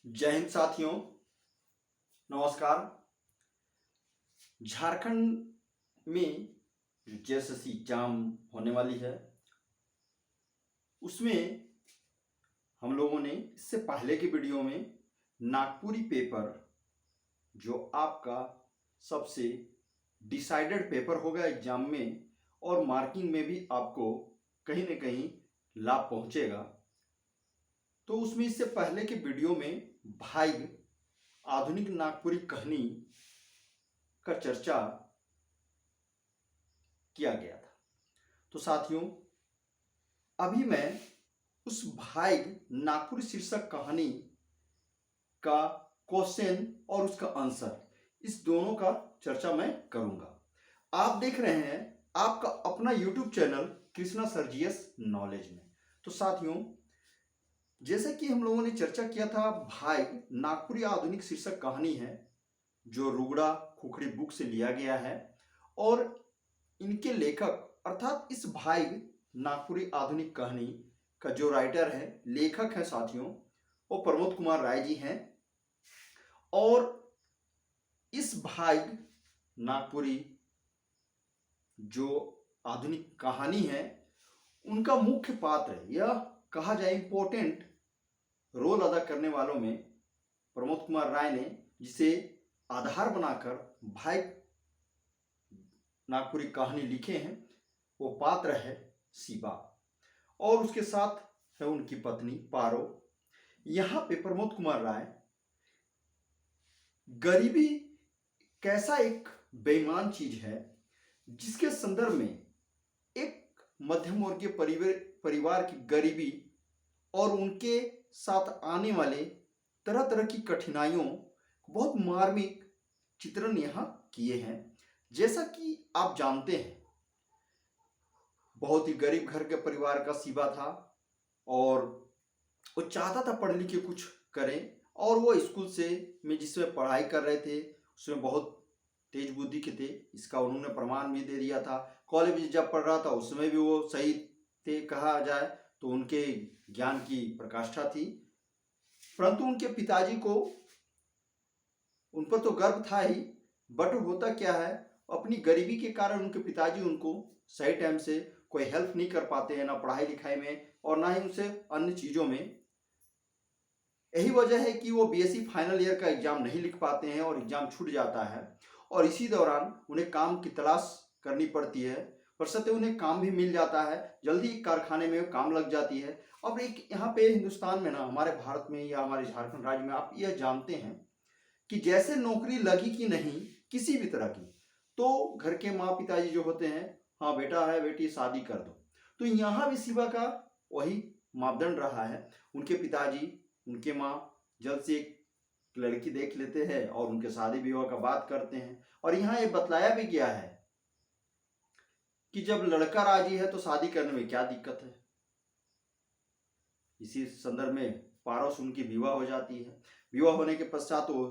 जय हिंद साथियों, नमस्कार। झारखंड में जो जेएसएससी एग्जाम होने वाली है उसमें हम लोगों ने इससे पहले की वीडियो में नागपुरी पेपर जो आपका सबसे डिसाइडेड पेपर होगा एग्जाम में और मार्किंग में भी आपको कहीं ना कहीं लाभ पहुंचेगा, तो उसमें इससे पहले के वीडियो में भाई आधुनिक नागपुरी कहानी का चर्चा किया गया था। तो साथियों, अभी मैं उस भाई नागपुरी शीर्षक कहानी का क्वेश्चन और उसका आंसर, इस दोनों का चर्चा मैं करूंगा। आप देख रहे हैं आपका अपना YouTube channel Krishna sir GS knowledge में। तो साथियों, जैसे कि हम लोगों ने चर्चा किया था, भाई नागपुरी आधुनिक शीर्षक कहानी है जो रुगड़ा खुखड़ी बुक से लिया गया है और इनके लेखक अर्थात इस भाई नागपुरी आधुनिक कहानी का जो राइटर है, लेखक है साथियों, वो प्रमोद कुमार राय जी हैं। और इस भाई नागपुरी जो आधुनिक कहानी है उनका मुख्य पात्र है, यह कहा जाए इंपॉर्टेंट रोल अदा करने वालों में प्रमोद कुमार राय ने जिसे आधार बनाकर भाई नागपुरी कहानी लिखे हैं, वो पात्र है शिवा और उसके साथ है उनकी पत्नी पारो। यहां पे प्रमोद कुमार राय गरीबी कैसा एक बेईमान चीज है जिसके संदर्भ में एक मध्यम वर्गीय परिवार की गरीबी और उनके साथ आने वाले तरह तरह की कठिनाइयों बहुत मार्मिक चित्रण यहाँ किए हैं। जैसा कि आप जानते हैं, बहुत ही गरीब घर के परिवार का शिवा था और वो चाहता था पढ़ लिख के कुछ करें और वो स्कूल से में जिसमें पढ़ाई कर रहे थे उसमें बहुत तेज बुद्धि के थे, इसका उन्होंने प्रमाण भी दे दिया था। कॉलेज में जब पढ़ रहा था उसमें भी वो सही थे कहा जाए तो, उनके ज्ञान की प्रकाष्ठा थी। परंतु उनके पिताजी को उन पर तो गर्व था ही, बट होता क्या है, अपनी गरीबी के कारण उनके पिताजी उनको सही टाइम से कोई हेल्प नहीं कर पाते हैं, ना पढ़ाई लिखाई में और ना ही उनसे अन्य चीज़ों में। यही वजह है कि वो बीएससी फाइनल ईयर का एग्जाम नहीं लिख पाते हैं और एग्जाम छूट जाता है और इसी दौरान उन्हें काम की तलाश करनी पड़ती है। पर सत्य उन्हें काम भी मिल जाता है, जल्दी कारखाने में काम लग जाती है। अब एक यहाँ पे हिंदुस्तान में ना, हमारे भारत में या हमारे झारखंड राज्य में आप यह जानते हैं कि जैसे नौकरी लगी कि नहीं किसी भी तरह की, तो घर के माँ पिताजी जो होते हैं, हाँ बेटा है बेटी शादी कर दो। तो यहाँ भी शिवा का वही मापदंड रहा है। उनके पिताजी उनके माँ जल्द से एक लड़की देख लेते हैं और उनके शादी विवाह का बात करते हैं। और यहाँ ये बतलाया भी गया है कि जब लड़का राजी है तो शादी करने में क्या दिक्कत है। इसी संदर्भ में पारस उनकी विवाह हो जाती है। विवाह होने के पश्चात वो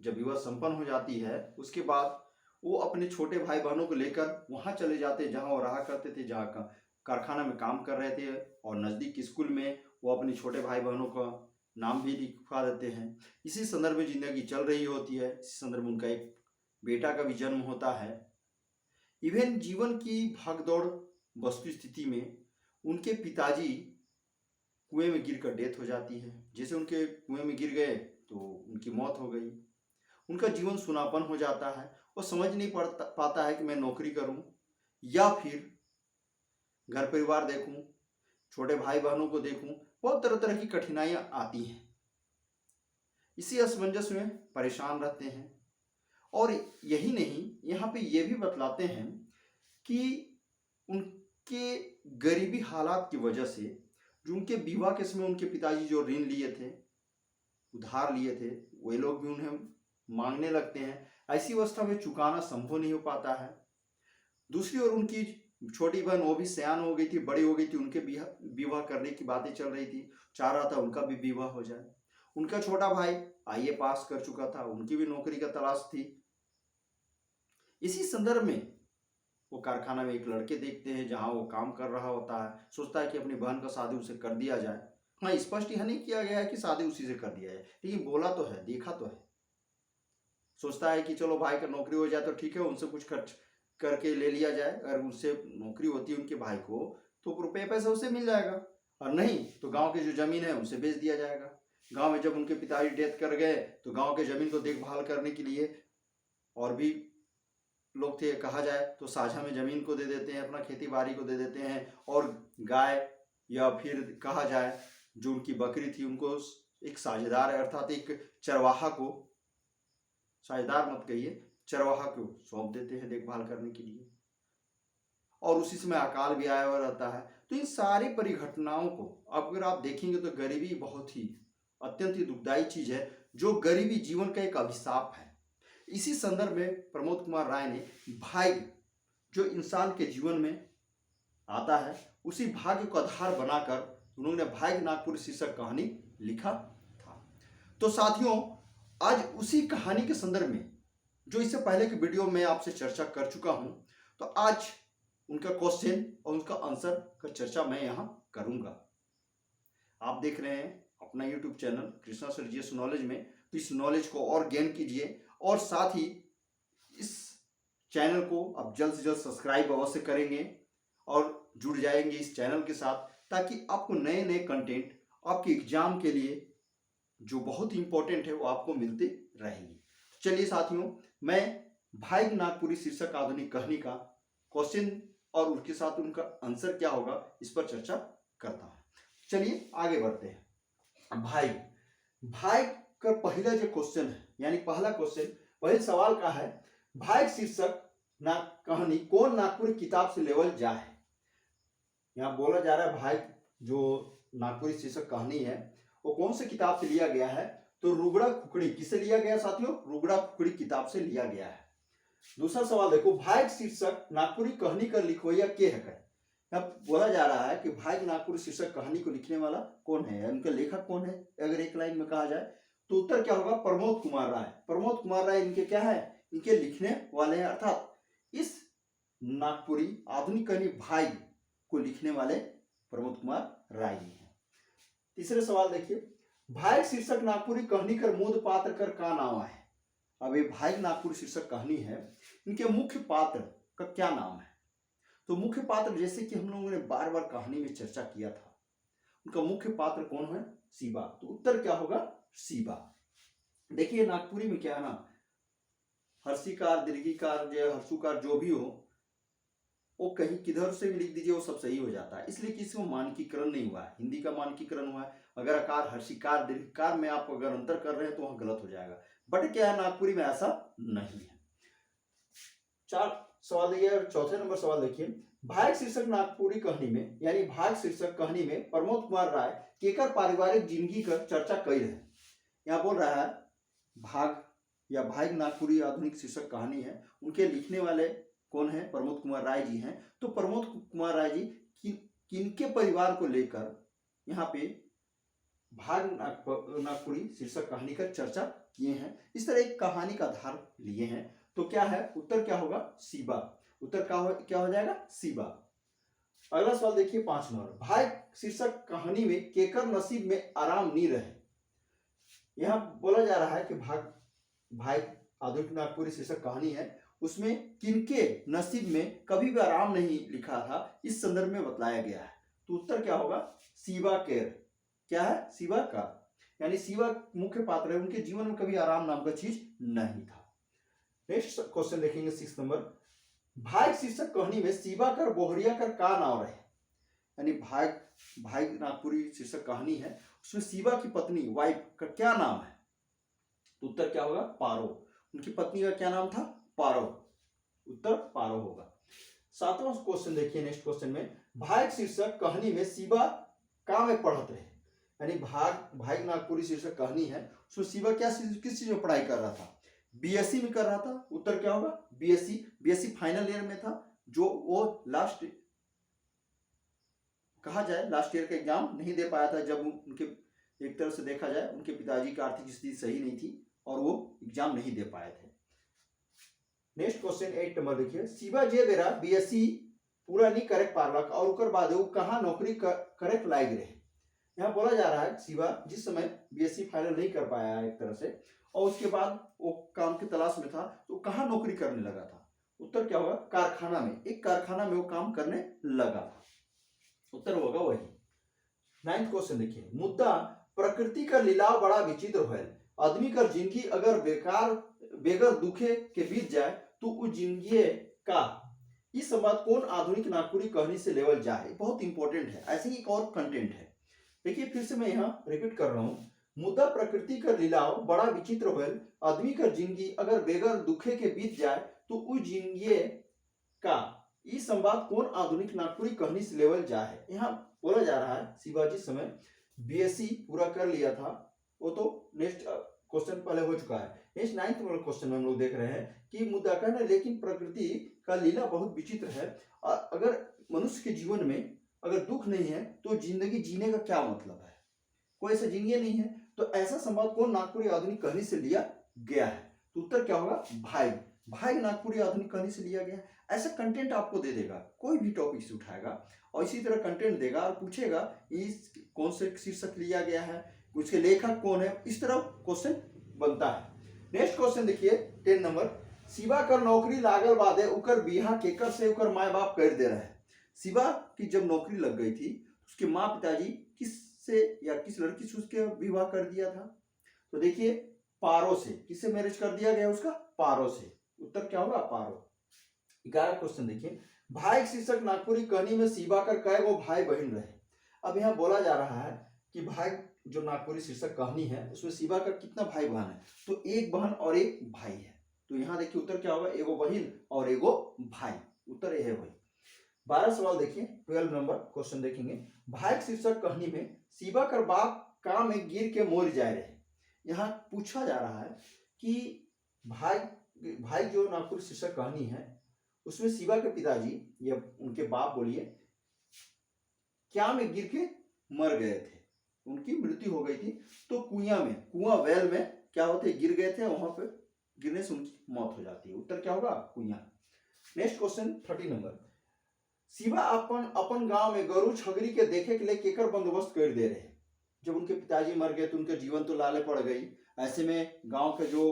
जब विवाह संपन्न हो जाती है उसके बाद वो अपने छोटे भाई बहनों को लेकर वहां चले जाते हैं जहां वो रहा करते थे, जहाँ का कारखाना में काम कर रहे थे और नज़दीक स्कूल में वो अपने छोटे भाई बहनों का नाम भी लिखवा देते हैं। इसी संदर्भ में जिंदगी चल रही होती है। इसी संदर्भ में उनका एक बेटा का भी जन्म होता है। इवन जीवन की भागदौड़ वस्तु स्थिति में उनके पिताजी कुएं में गिरकर डेथ हो जाती है। जैसे उनके कुएं में गिर गए तो उनकी मौत हो गई। उनका जीवन सुनापन हो जाता है। वो समझ नहीं पाता है कि मैं नौकरी करूं या फिर घर परिवार देखूं, छोटे भाई बहनों को देखूं। बहुत तरह तरह की कठिनाइयां आती हैं। इसी असमंजस में परेशान रहते हैं। और यही नहीं, यहाँ पे ये भी बतलाते हैं कि उनके गरीबी हालात की वजह से जो उनके विवाह के समय उनके पिताजी जो ऋण लिए थे, उधार लिए थे, वे लोग भी उन्हें मांगने लगते हैं। ऐसी अवस्था में चुकाना संभव नहीं हो पाता है। दूसरी ओर उनकी छोटी बहन वो भी सयान हो गई थी, बड़ी हो गई थी, उनके विवाह करने की बातें चल रही थी, चाह रहा था उनका भी विवाह हो जाए। उनका छोटा भाई आईए पास कर चुका था, उनकी भी नौकरी का तलाश थी। इसी संदर्भ में वो कारखाना में एक लड़के देखते हैं जहां वो काम कर रहा होता है। सोचता है कि अपनी बहन का शादी उसे कर दिया जाए। हाँ, स्पष्ट यह नहीं किया गया है कि शादी उसी से कर दिया जाए, लेकिन बोला तो है, देखा तो है। सोचता है कि चलो भाई का नौकरी हो जाए तो ठीक है, उनसे कुछ खर्च करके ले लिया जाए। अगर उनसे नौकरी होती है उनके भाई को तो रुपये पैसा उसे मिल जाएगा, और नहीं तो गांव की जो जमीन है उसे बेच दिया जाएगा। गांव में जब उनके पिताजी डेथ कर गए तो गांव के जमीन को देखभाल करने के लिए और भी लोग थे, कहा जाए तो साझा में जमीन को दे देते हैं, अपना खेती बाड़ी को दे देते हैं, और गाय या फिर कहा जाए जो उनकी बकरी थी उनको एक साझेदार अर्थात एक चरवाहा को, साझेदार मत कहिए, चरवाहा को सौंप देते हैं देखभाल करने के लिए, और उसी समय अकाल भी आया हुआ रहता है। तो इन सारी परिघटनाओं को अगर आप देखेंगे तो गरीबी बहुत ही अत्यंत ही दुखदायी चीज है, जो गरीबी जीवन का एक अभिशाप है। इसी संदर्भ में प्रमोद कुमार राय ने भाग्य जो इंसान के जीवन में आता है उसी भाग्य को आधार बनाकर उन्होंने भाग्य नागपुरी शीर्षक कहानी लिखा था। तो साथियों, आज उसी कहानी के संदर्भ में जो इससे पहले के वीडियो में आपसे चर्चा कर चुका हूं, तो आज उनका क्वेश्चन और उनका आंसर का चर्चा मैं यहां करूंगा। आप देख रहे हैं अपना YouTube channel Krishna sir GS knowledge में, तो इस नॉलेज को और गेन कीजिए, और साथ ही इस चैनल को आप जल्द से जल्द सब्सक्राइब अवश्य करेंगे और जुड़ जाएंगे इस चैनल के साथ, ताकि आपको नए नए कंटेंट आपके एग्जाम के लिए जो बहुत ही इंपॉर्टेंट है वो आपको मिलते रहेंगे। चलिए साथियों, मैं भाग्य नागपुरी शीर्षक आधुनिक कहानी का क्वेश्चन और उसके साथ उनका आंसर क्या होगा इस पर चर्चा करता हूं। चलिए आगे बढ़ते हैं। भाग्य का पहला जो क्वेश्चन है, यानी पहला क्वेश्चन पहले सवाल का है, भाग्य शीर्षक कहानी कौन नागपुरी किताब से लेवल जा है। यहाँ बोला जा रहा है भाग्य जो नागपुरी शीर्षक कहानी है वो कौन से किताब से लिया गया है, तो रुगड़ा खुखड़ी किससे लिया गया साथियों, रुगड़ा खुखड़ी किताब से लिया गया है। दूसरा सवाल देखो, भाग्य शीर्षक नागपुरी कहानी का लिखवैया के है। अब बोला जा रहा है कि भाग्य नागपुरी शीर्षक कहानी को लिखने वाला कौन है, उनका लेखक कौन है। अगर एक लाइन में कहा जाए तो उत्तर क्या होगा, प्रमोद कुमार राय। प्रमोद कुमार राय इनके क्या है, इनके लिखने वाले हैं, अर्थात इस नागपुरी आधुनिक कहानी भाग्य को लिखने वाले प्रमोद कुमार राय जी हैं। तीसरे सवाल देखिए, भाग्य शीर्षक नागपुरी कहानी कर मूल पात्र कर का नाम है। अब ये भाग्य नागपुरी शीर्षक कहानी है, इनके मुख्य पात्र का क्या नाम है। तो मुख्य पात्र जैसे कि हम लोगों ने बार बार कहानी में चर्चा किया था, उनका मुख्य पात्र कौन है, शिवा। तो उत्तर क्या होगा, शिवा। देखिए नागपुरी में क्या है ना, हर्षिकार दीर्घिकार हर्षुकार जो भी हो वो कहीं किधर से भी लिख दीजिए वो सब सही हो जाता है, इसलिए कि इसमें मानकीकरण नहीं हुआ है। हिंदी का मानकीकरण हुआ है, अगर आकार हर्षिकार दीर्घिकार में आप अगर अंतर कर रहे हैं तो वहां गलत हो जाएगा, बट क्या है नागपुरी में ऐसा नहीं है। सवाल देखिए, चौथे नंबर सवाल देखिए, भाग्य शीर्षक नागपुरी कहानी में यानी भाग्य शीर्षक कहानी में प्रमोद कुमार राय केकर पारिवारिक जिंदगी का चर्चा कई है। यहाँ बोल रहा है भाग या भाग्य नागपुरी आधुनिक शीर्षक कहानी है, उनके लिखने वाले कौन है, प्रमोद कुमार राय जी हैं। तो प्रमोद कुमार राय जी किनके परिवार को लेकर यहाँ पे भाग्य नागपुरी शीर्षक कहानी का चर्चा किए हैं, इस तरह एक कहानी का आधार लिए हैं। तो क्या है, उत्तर क्या होगा, शिवा। उत्तर क्या हो जाएगा, शिवा। अगला सवाल देखिए 5 नंबर, भाग्य शीर्षक कहानी में केकर नसीब में आराम नहीं रहे। यहां बोला जा रहा है कि भाग्य आधुनिक नागपुरी शीर्षक कहानी है, उसमें किनके नसीब में कभी भी आराम नहीं लिखा था, इस संदर्भ में बतलाया गया है। तो उत्तर क्या होगा, शिवा केर। क्या है, शिवा का, यानी शिवा मुख्य पात्र है, उनके जीवन में कभी आराम नाम का चीज नहीं था। नेक्स्ट क्वेश्चन देखेंगे 6 नंबर, भाग्य शीर्षक कहानी में शिवा कर बोहरिया कर का नाम रहे। यानी भाग्य नागपुरी शीर्षक कहानी है, उसमें शिवा की पत्नी वाइफ का क्या नाम है। तो उत्तर क्या होगा, पारो। उनकी पत्नी का क्या नाम था, पारो। उत्तर पारो होगा। 7वां क्वेश्चन देखिए, नेक्स्ट क्वेश्चन में, भाग्य शीर्षक कहानी में शिवा का में पढ़त रहे। यानी भाग्य नागपुरी शीर्षक कहानी है, उसमें शिवा किस चीज में पढ़ाई कर रहा था, बीएससी में कर रहा था। उत्तर क्या होगा, बीएससी फाइनल ईयर में था, जो वो लास्ट कहा जाए लास्ट ईयर का एग्जाम नहीं दे पाया था, जब उनके एक तरह से देखा जाए उनके पिताजी की आर्थिक स्थिति सही नहीं थी और वो एग्जाम नहीं दे पाए थे। नेक्स्ट क्वेश्चन 8 नंबर देखिए, शिवा जे बेरा बीएससी पूरा नहीं करे पारलक और उकर बाद वो कहाँ नौकरी करे लायक रहे। यहाँ बोला जा रहा है शिवा जिस समय बीएससी फाइनल नहीं कर पाया है एक तरह से, और उसके बाद वो काम की तलाश में था, तो कहाँ नौकरी करने लगा था? उत्तर क्या होगा? कारखाना में, एक कारखाना में वो काम करने लगा था। उत्तर होगा वही। 9th क्वेश्चन देखिए, मुद्दा प्रकृति का लीलाव बड़ा विचित्र है, आदमी का जिंदगी अगर बेकार बेगर दुखे के बीत जाए तो उस जिंदगी का इस संवाद कौन आधुनिक नागपुरी कहानी से लेवल जाए। बहुत इंपॉर्टेंट है। ऐसे ही एक और कंटेंट है, देखिए फिर से मैं यहाँ रिपीट कर रहा हूँ। मुद्दा प्रकृति का लीलाव बड़ा विचित्र होल, आदमी का जिंदगी अगर बेगर दुखे के बीत जाए तो उस जिंदगी का इस संवाद कौन आधुनिक नागपुरी कहानी से लेवल जाए। यहाँ बोला जा रहा है शिवाजी समय बीएससी पूरा कर लिया था, वो तो नेक्स्ट क्वेश्चन पहले हो चुका है। नेक्स्ट 9th वाला क्वेश्चन में हम लोग देख रहे हैं कि मुद्दा कहना, लेकिन प्रकृति का लीला बहुत विचित्र है, अगर मनुष्य के जीवन में अगर दुख नहीं है तो जिंदगी जीने का क्या मतलब है? कोई ऐसा जिंदगी नहीं है, तो ऐसा संवाद कौन नागपुरी आधुनिक कहानी से लिया गया है? तो उत्तर क्या होगा? भाई। भाई नागपुरी आधुनिक कहानी से लिया गया। ऐसा कंटेंट आपको दे देगा, कोई भी टॉपिक से उठाएगा और इसी तरह कंटेंट देगा और पूछेगा इस कौन से शीर्षक लिया गया है, उसके लेखक कौन है, इस तरह क्वेश्चन बनता है। नेक्स्ट क्वेश्चन देखिए 10 नंबर, शिवा कर नौकरी लागल बादे उकर बिहा केकर से उकर माए बाप कर दे रहे हैं। शिवा की जब नौकरी लग गई थी, उसके माँ पिताजी किससे या किस लड़की से उसके विवाह कर दिया था? तो देखिए पारो से। किससे मैरिज कर दिया गया उसका? पारो से। उत्तर क्या होगा? पारो। 11 क्वेश्चन देखिए, भाई शीर्षक नागपुरी कहानी में शिवा कर कै गो भाई बहन रहे। अब यहाँ बोला जा रहा है कि भाई जो नागपुरी शीर्षक कहानी है उसमें शिवा का कितना भाई बहन है? तो एक बहन और एक भाई है। तो यहाँ देखिए उत्तर क्या होगा? एगो बहन और एगो भाई। उत्तर यह है वही। 12 सवाल देखिए, 12 नंबर क्वेश्चन देखेंगे, भाई शीर्षक कहानी में शिवा कर बाप काम में गिर के मोर जाए रहे। यहाँ पूछा जा रहा है कि भाई जो नागपुर शीर्षक कहानी है उसमें शिवा के पिताजी या उनके बाप बोलिए क्या में गिर के मर गए थे, उनकी मृत्यु हो गई थी। तो कुआं वेल में क्या होते, गिर गए थे, वहां पे गिरने से उनकी मौत हो जाती है। उत्तर क्या होगा? कुआं। नेक्स्ट क्वेश्चन 30 नंबर, शिवा अपन गांव में गरु छगरी के देखे के लिए केकर बंदोबस्त कर दे रहे। जब उनके पिताजी मर गए तो उनके जीवन तो लाले पड़ गई। ऐसे में गांव के जो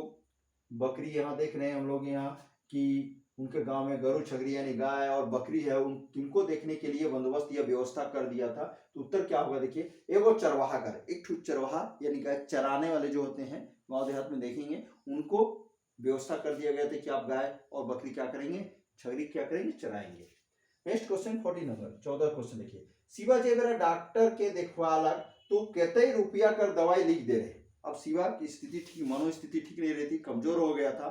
बकरी यहाँ देख रहे हैं हम लोग यहाँ कि उनके गांव में गरु छगरी यानी गाय और बकरी है, उनको देखने के लिए बंदोबस्त या व्यवस्था कर दिया था। तो उत्तर क्या होगा? देखिए एगो चरवाहा कर, एक चरवाहा यानी गाय चराने वाले जो होते हैं गाँव देहात में देखेंगे, उनको व्यवस्था कर दिया गया था कि आप गाय और बकरी क्या करेंगे, छगरी क्या करेंगे, चराएंगे। नेक्स्ट क्वेश्चन 40 नंबर 14 क्वेश्चन देखिए, शिवा जी अगर डॉक्टर के देखवाला तो कितने रुपया कर दवाई लिख दे रहे। अब शिवा की स्थिति ठीक, मनोस्थिति ठीक नहीं रहती, कमजोर हो गया था,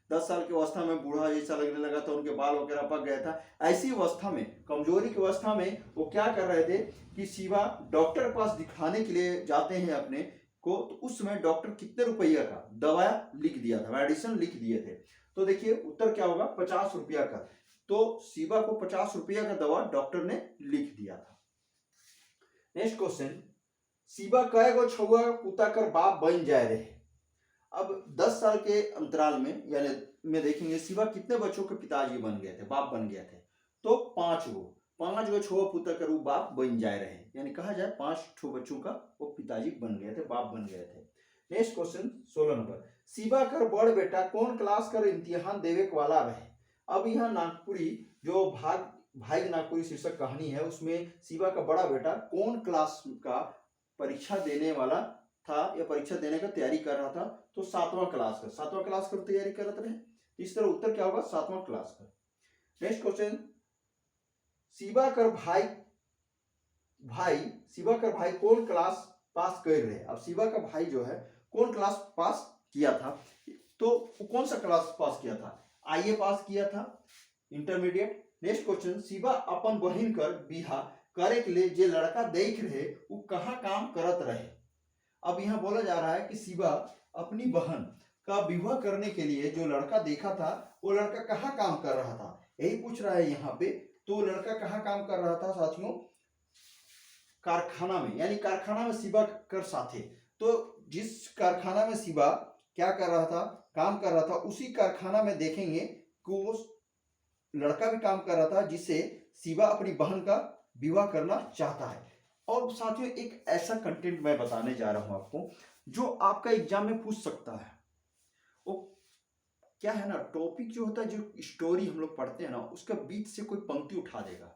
10 साल की अवस्था में बूढ़ा जैसा लगने लगा था, उनके बाल वगैरह पक गया था। ऐसी अवस्था में, कमजोरी की अवस्था में वो क्या कर रहे थे कि शिवा डॉक्टर के पास दिखाने के लिए जाते हैं अपने को, तो उस समय डॉक्टर कितने रुपया का दवा लिख दिया था, मेडिसिन लिख दिए थे। तो देखिए उत्तर क्या होगा? 50 रुपया का। तो शिवा को 50 रुपया का दवा डॉक्टर ने लिख दिया था। नेक्स्ट क्वेश्चन, शिवा कई गो छुआ पुता कर बाप बन जाए रहे। अब 10 साल के अंतराल में यानी में देखेंगे शिवा कितने बच्चों के पिताजी बन गए थे, बाप बन गए थे। तो 5 गो छुआ पुता कर वो बाप बन जाए रहे, यानी कहा जाए 5 बच्चों का वो पिताजी बन गए थे, बाप बन गए थे। नेक्स्ट क्वेश्चन 16 नंबर, शिवा कर बड़ बेटा कौन क्लास कर इम्तिहान देवे वाला रहे। अब यहाँ नागपुरी जो भाई नागपुरी शीर्षक कहानी है उसमें शिवा का बड़ा बेटा कौन क्लास का परीक्षा देने वाला था या परीक्षा देने का तैयारी कर रहा था। तो 7वां क्लास का तैयारी कर रहे। इस तरह उत्तर क्या होगा? 7वां क्लास का। नेक्स्ट क्वेश्चन, शिवा कर भाई कौन क्लास पास कर रहे। अब शिवा का भाई जो है कौन क्लास पास किया था, तो कौन सा क्लास पास किया था? आईए पास किया था, इंटरमीडिएट। नेक्स्ट क्वेश्चन, शिवा अपन बहिन कर बिहा करे के लिए जे लड़का देख रहे वो कहाँ काम करत रहे। अब यहाँ बोला जा रहा है कि शिवा अपनी बहन का विवाह करने के लिए जो लड़का देखा था वो लड़का कहाँ काम कर रहा था, यही पूछ रहा है यहाँ पे। तो लड़का कहाँ काम कर रहा था साथियों? कारखाना में, यानी कारखाना में शिवा कर साथे। तो जिस कारखाना में शिवा क्या कर रहा था, काम कर रहा था, उसी कारखाना में देखेंगे कि वो लड़का भी काम कर रहा था जिससे शिवा अपनी बहन का विवाह करना चाहता है। और साथियों एक ऐसा कंटेंट मैं बताने जा रहा हूं आपको जो आपका एग्जाम में पूछ सकता है। वो क्या है ना, टॉपिक जो होता है, जो स्टोरी हम लोग पढ़ते हैं ना, उसका बीच से कोई पंक्ति उठा देगा,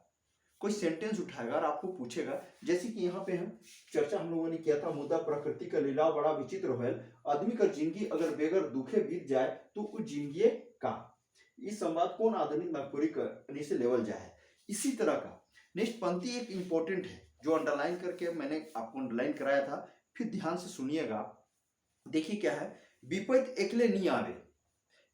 कोई सेंटेंस उठाएगा और आपको पूछेगा। जैसे कि यहाँ पे हम लोगों ने किया था, मुद्दा प्रकृति का लीला बड़ा विचित्र होयल, आदमी का जिंदगी अगर बेगर दुखे बीत जाए तो उस जिंदगी का इस संवाद कौन आधुनिक नागपुरी करने से लेवल जाए। इसी तरह का नेक्स्ट पंक्ति एक इंपॉर्टेंट है जो अंडरलाइन करके मैंने आपको अंडरलाइन कराया था, फिर ध्यान से सुनिएगा। देखिए क्या है, विपरीत एकले नहीं आवे,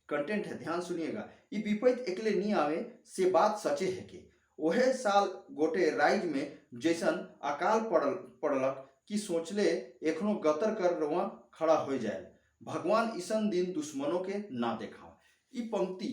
कंटेंट है, ध्यान सुनिएगा। ये विपरीत एकले नहीं आवे से बात सचे है कि ओहे साल गोटे राइज में जैसन अकाल पड़लक कि सोचले एखनो गतर कर रुआ खड़ा हो जाए, भगवान ईसन दिन दुश्मनों के ना देखा। ये पंक्ति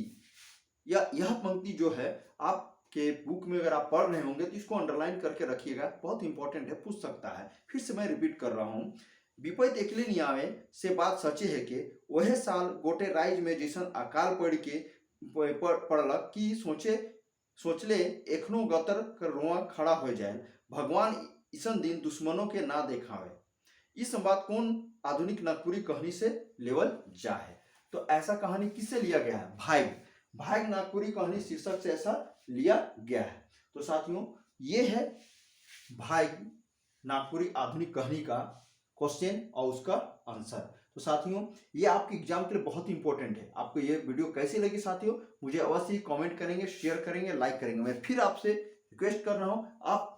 या यह पंक्ति जो है आपके बुक में अगर आप पढ़ रहे होंगे तो इसको अंडरलाइन करके रखिएगा, बहुत इंपॉर्टेंट है, पूछ सकता है। फिर से मैं रिपीट कर रहा हूँ, विपरीत एकले नहीं आवे से बात सचे है कि वह साल गोटे राइज में जैसन अकाल पड़लक कि सोचले एखनो गतर कर रुआ खड़ा हो जाए, भगवान ईसन दिन दुश्मनों के ना देखावे, इस बात कौन आधुनिक नागपुरी कहानी से लेवल जाए। तो ऐसा कहानी किससे लिया गया है, भाग नागपुरी कहानी शीर्षक से ऐसा लिया गया है। तो साथियों ये है भाग नागपुरी आधुनिक कहानी का क्वेश्चन और उसका आंसर। तो साथियों ये आपके एग्जाम के लिए बहुत इंपॉर्टेंट है। आपको ये वीडियो कैसी लगी साथियों, मुझे अवश्य ही कमेंट करेंगे, शेयर करेंगे, लाइक करेंगे। मैं फिर आपसे रिक्वेस्ट कर रहा हूं, आप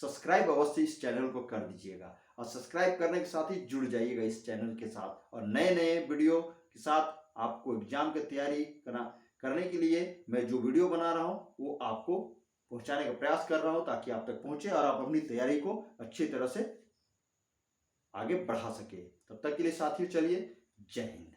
सब्सक्राइब अवश्य इस चैनल को कर दीजिएगा और सब्सक्राइब करने के साथ ही जुड़ जाइएगा इस चैनल के साथ, और नए नए वीडियो के साथ आपको एग्जाम की तैयारी करने के लिए मैं जो वीडियो बना रहा हूं वो आपको पहुंचाने का प्रयास कर रहा हूं, ताकि आप तक पहुंचे और आप अपनी तैयारी को अच्छी तरह से आगे बढ़ा सके। तब तक के लिए साथियों चलिए, जय हिंद।